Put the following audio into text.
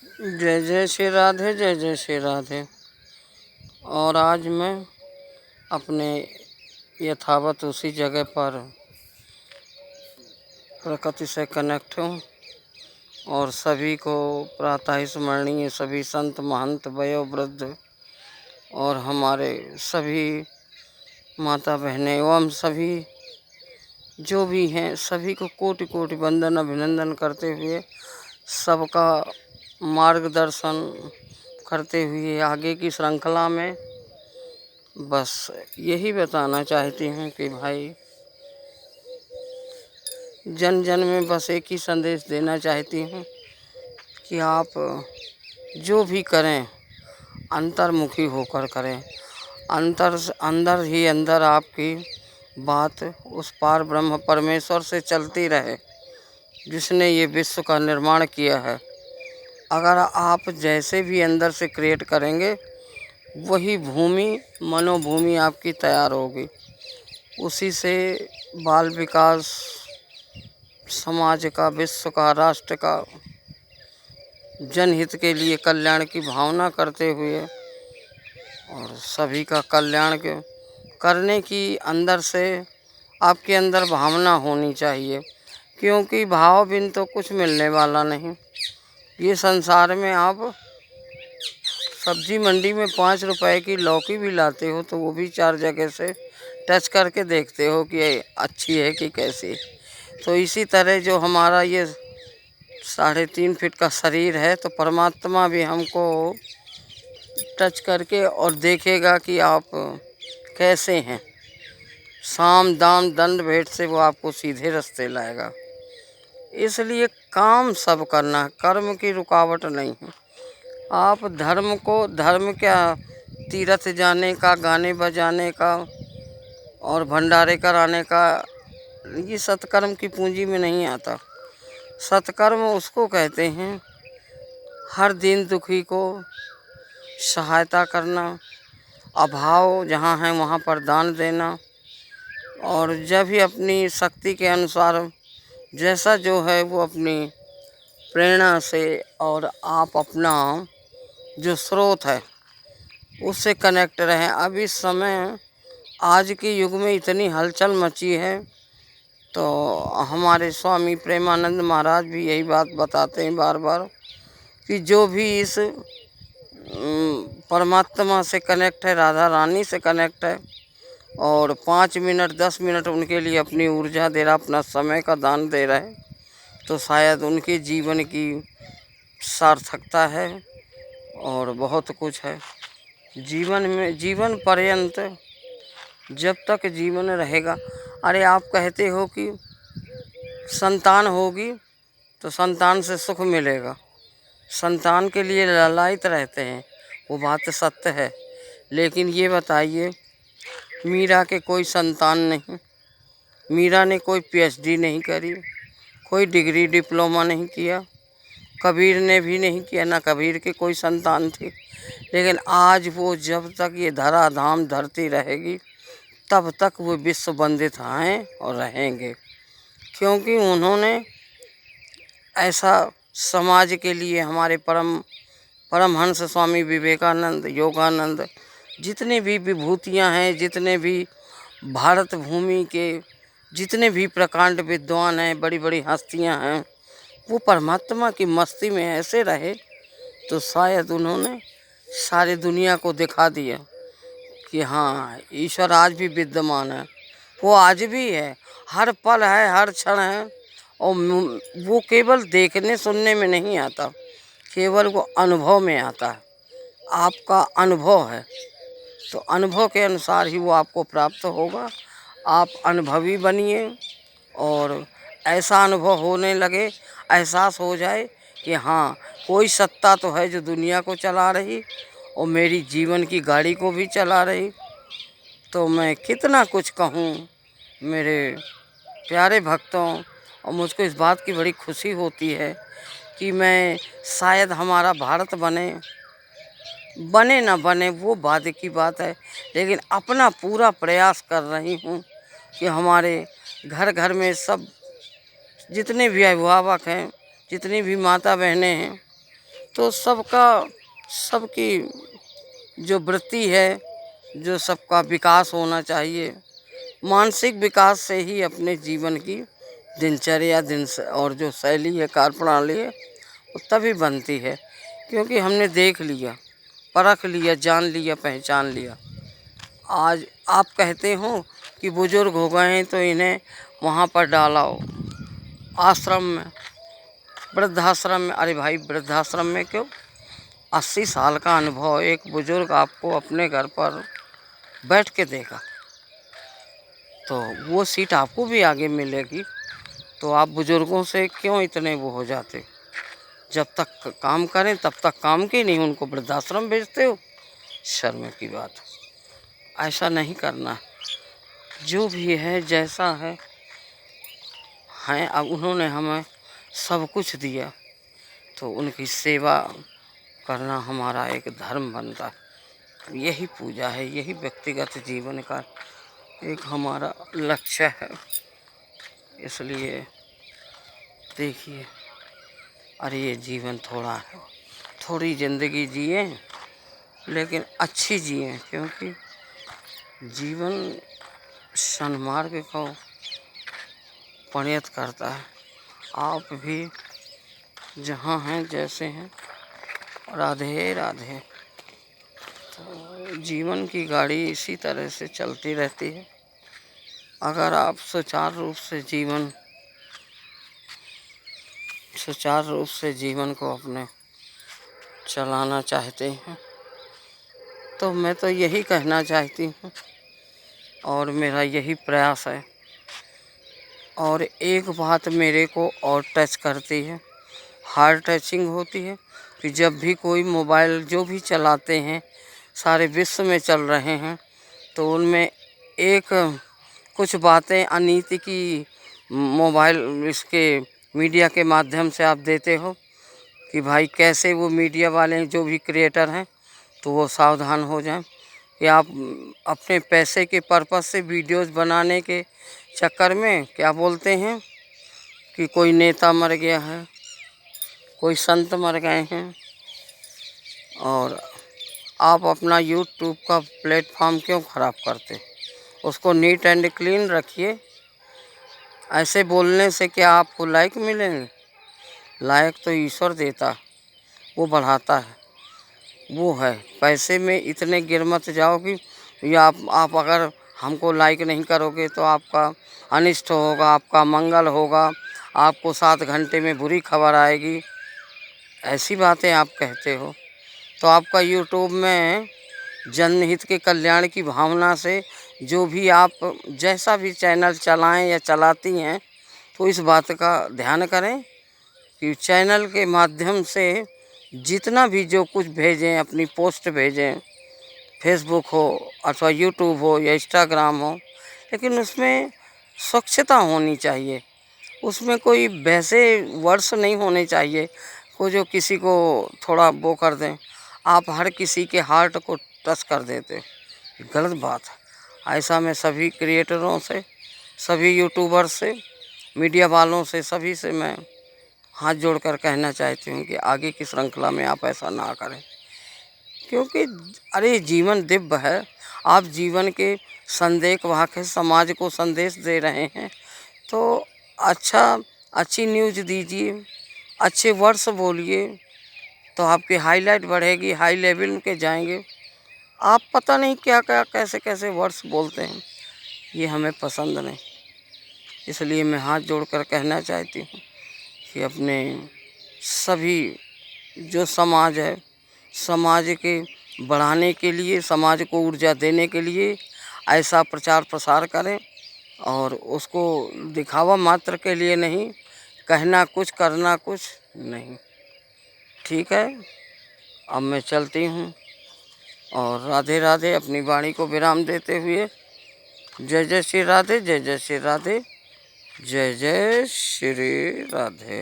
जय जय श्री राधे, जय जय श्री राधे। और आज मैं अपने यथावत उसी जगह पर प्रकृति से कनेक्ट हूँ और सभी को प्रातः स्मरणीय सभी संत महंत वयोवृद्ध और हमारे सभी माता बहनें एवं सभी जो भी हैं सभी को कोटि कोटि वंदन अभिनंदन करते हुए सबका मार्गदर्शन करते हुए आगे की श्रृंखला में बस यही बताना चाहती हूँ कि भाई जन जन में बस एक ही संदेश देना चाहती हूँ कि आप जो भी करें अंतर्मुखी होकर करें। अंदर ही अंदर आपकी बात उस पार ब्रह्म परमेश्वर से चलती रहे जिसने ये विश्व का निर्माण किया है। अगर आप जैसे भी अंदर से क्रिएट करेंगे वही भूमि मनोभूमि आपकी तैयार होगी। उसी से बाल विकास समाज का, विश्व का, राष्ट्र का जनहित के लिए कल्याण की भावना करते हुए और सभी का कल्याण करने की अंदर से आपके अंदर भावना होनी चाहिए, क्योंकि भाव बिन तो कुछ मिलने वाला नहीं। ये संसार में आप सब्जी मंडी में 5 रुपए की लौकी भी लाते हो तो वो भी 4 जगह से टच करके देखते हो कि अच्छी है कि कैसी। तो इसी तरह जो हमारा ये 3.5 फीट का शरीर है तो परमात्मा भी हमको टच करके और देखेगा कि आप कैसे हैं। साम दाम दंड भेंट से वो आपको सीधे रास्ते लाएगा। इसलिए काम सब करना, कर्म की रुकावट नहीं है। आप धर्म क्या तीर्थ जाने का, गाने बजाने का और भंडारे कराने का, ये सत्कर्म की पूंजी में नहीं आता। सत्कर्म उसको कहते हैं हर दिन दुखी को सहायता करना, अभाव जहाँ है वहाँ पर दान देना, और जब भी अपनी शक्ति के अनुसार जैसा जो है वो अपनी प्रेरणा से और आप अपना जो स्रोत है उससे कनेक्ट रहें। अब इस समय आज के युग में इतनी हलचल मची है तो हमारे स्वामी प्रेमानंद महाराज भी यही बात बताते हैं बार बार कि जो भी इस परमात्मा से कनेक्ट है, राधा रानी से कनेक्ट है और 5 मिनट 10 मिनट उनके लिए अपनी ऊर्जा दे रहा, अपना समय का दान दे रहा है, तो शायद उनके जीवन की सार्थकता है और बहुत कुछ है जीवन में। जीवन पर्यंत जब तक जीवन रहेगा, अरे आप कहते हो कि संतान होगी तो संतान से सुख मिलेगा, संतान के लिए ललायित रहते हैं, वो बात सत्य है। लेकिन ये बताइए, मीरा के कोई संतान नहीं, मीरा ने कोई पीएचडी नहीं करी, कोई डिग्री डिप्लोमा नहीं किया, कबीर ने भी नहीं किया, ना कबीर के कोई संतान थी। लेकिन आज वो जब तक ये धराधाम धरती रहेगी तब तक वो विश्व वंदित हैं और रहेंगे, क्योंकि उन्होंने ऐसा समाज के लिए हमारे परमहंस स्वामी विवेकानंद, योगानंद, जितने भी विभूतियाँ हैं, जितने भी भारत भूमि के जितने भी प्रकांड विद्वान हैं, बड़ी बड़ी हस्तियाँ हैं, वो परमात्मा की मस्ती में ऐसे रहे तो शायद उन्होंने सारी दुनिया को दिखा दिया कि हाँ ईश्वर आज भी विद्यमान है। वो आज भी है, हर पल है, हर क्षण है। और वो केवल देखने सुनने में नहीं आता, केवल वो अनुभव में आता है। आपका अनुभव है तो अनुभव के अनुसार ही वो आपको प्राप्त होगा। आप अनुभवी बनिए और ऐसा अनुभव होने लगे, एहसास हो जाए कि हाँ कोई सत्ता तो है जो दुनिया को चला रही और मेरी जीवन की गाड़ी को भी चला रही। तो मैं कितना कुछ कहूँ मेरे प्यारे भक्तों, और मुझको इस बात की बड़ी खुशी होती है कि मैं शायद हमारा भारत बने ना बने वो बाद की बात है, लेकिन अपना पूरा प्रयास कर रही हूँ कि हमारे घर घर में सब जितने भी अभिभावक हैं, जितनी भी माता बहनें हैं, तो सबकी जो वृत्ति है, जो सबका विकास होना चाहिए, मानसिक विकास से ही अपने जीवन की दिनचर्या और जो शैली है, कार्यप्रणाली है, वो तभी बनती है। क्योंकि हमने देख लिया, परख लिया, जान लिया, पहचान लिया। आज आप कहते हो कि बुजुर्ग हो गए हैं तो इन्हें वहाँ पर डाला हो आश्रम में, वृद्धाश्रम में। अरे भाई, वृद्धाश्रम में क्यों? 80 साल का अनुभव एक बुजुर्ग आपको अपने घर पर बैठ के देगा, तो वो सीट आपको भी आगे मिलेगी। तो आप बुजुर्गों से क्यों इतने वो हो जाते? जब तक काम करें तब तक काम की, नहीं उनको वृद्धाश्रम भेजते हो। शर्म की बात, ऐसा नहीं करना। जो भी है, जैसा है, अब उन्होंने हमें सब कुछ दिया, तो उनकी सेवा करना हमारा एक धर्म बनता है। यही पूजा है, यही व्यक्तिगत जीवन का एक हमारा लक्ष्य है। इसलिए देखिए, अरे ये जीवन थोड़ा है, थोड़ी ज़िंदगी जिए, लेकिन अच्छी जिए, क्योंकि जीवन सन्मार्ग को परिणत करता है। आप भी जहाँ हैं, जैसे हैं, राधे राधे। तो जीवन की गाड़ी इसी तरह से चलती रहती है। अगर आप सुचारू रूप से जीवन को अपने चलाना चाहते हैं, तो मैं तो यही कहना चाहती हूँ, और मेरा यही प्रयास है। और एक बात मेरे को और टच करती है, हार्ट टचिंग होती है, कि जब भी कोई मोबाइल जो भी चलाते हैं, सारे विश्व में चल रहे हैं, तो उनमें कुछ बातें अनीति की मोबाइल इसके मीडिया के माध्यम से आप देते हो, कि भाई कैसे वो मीडिया वाले जो भी क्रिएटर हैं, तो वो सावधान हो जाएं कि आप अपने पैसे के पर्पस से वीडियोस बनाने के चक्कर में क्या बोलते हैं कि कोई नेता मर गया है, कोई संत मर गए हैं, और आप अपना यूट्यूब का प्लेटफॉर्म क्यों ख़राब करते? उसको नीट एंड क्लीन रखिए। ऐसे बोलने से क्या आपको लाइक मिलेंगे? लाइक तो ईश्वर देता, वो बढ़ाता है, वो है। पैसे में इतने गिर मत जाओ कि या आप अगर हमको लाइक नहीं करोगे तो आपका अनिष्ट होगा, आपका मंगल होगा, आपको 7 घंटे में बुरी खबर आएगी। ऐसी बातें आप कहते हो। तो आपका यूट्यूब में जनहित के कल्याण की भावना से जो भी आप जैसा भी चैनल चलाएं या चलाती हैं, तो इस बात का ध्यान करें कि चैनल के माध्यम से जितना भी जो कुछ भेजें, अपनी पोस्ट भेजें, फेसबुक हो अथवा यूट्यूब हो या इंस्टाग्राम हो, लेकिन उसमें स्वच्छता होनी चाहिए। उसमें कोई वैसे वर्ड्स नहीं होने चाहिए को जो किसी को थोड़ा वो कर दें। आप हर किसी के हार्ट को टच कर देते, गलत बात है। ऐसा मैं सभी क्रिएटरों से, सभी यूट्यूबर्स से, मीडिया वालों से, सभी से मैं हाथ जोड़कर कहना चाहती हूँ कि आगे की श्रृंखला में आप ऐसा ना करें। क्योंकि अरे जीवन दिव्य है, आप जीवन के संदेश वाहक है, समाज को संदेश दे रहे हैं, तो अच्छी न्यूज़ दीजिए, अच्छे वर्ड्स बोलिए, तो आपकी हाईलाइट बढ़ेगी, हाई लेवल के जाएंगे। आप पता नहीं क्या क्या कैसे कैसे वर्ड्स बोलते हैं, ये हमें पसंद नहीं। इसलिए मैं हाथ जोड़कर कहना चाहती हूँ कि अपने सभी जो समाज है, समाज के बढ़ाने के लिए, समाज को ऊर्जा देने के लिए ऐसा प्रचार प्रसार करें, और उसको दिखावा मात्र के लिए नहीं, कहना कुछ करना कुछ नहीं। ठीक है, अब मैं चलती हूँ, और राधे राधे। अपनी वाणी को विराम देते हुए जय जय श्री राधे, जय जय श्री राधे, जय जय श्री राधे।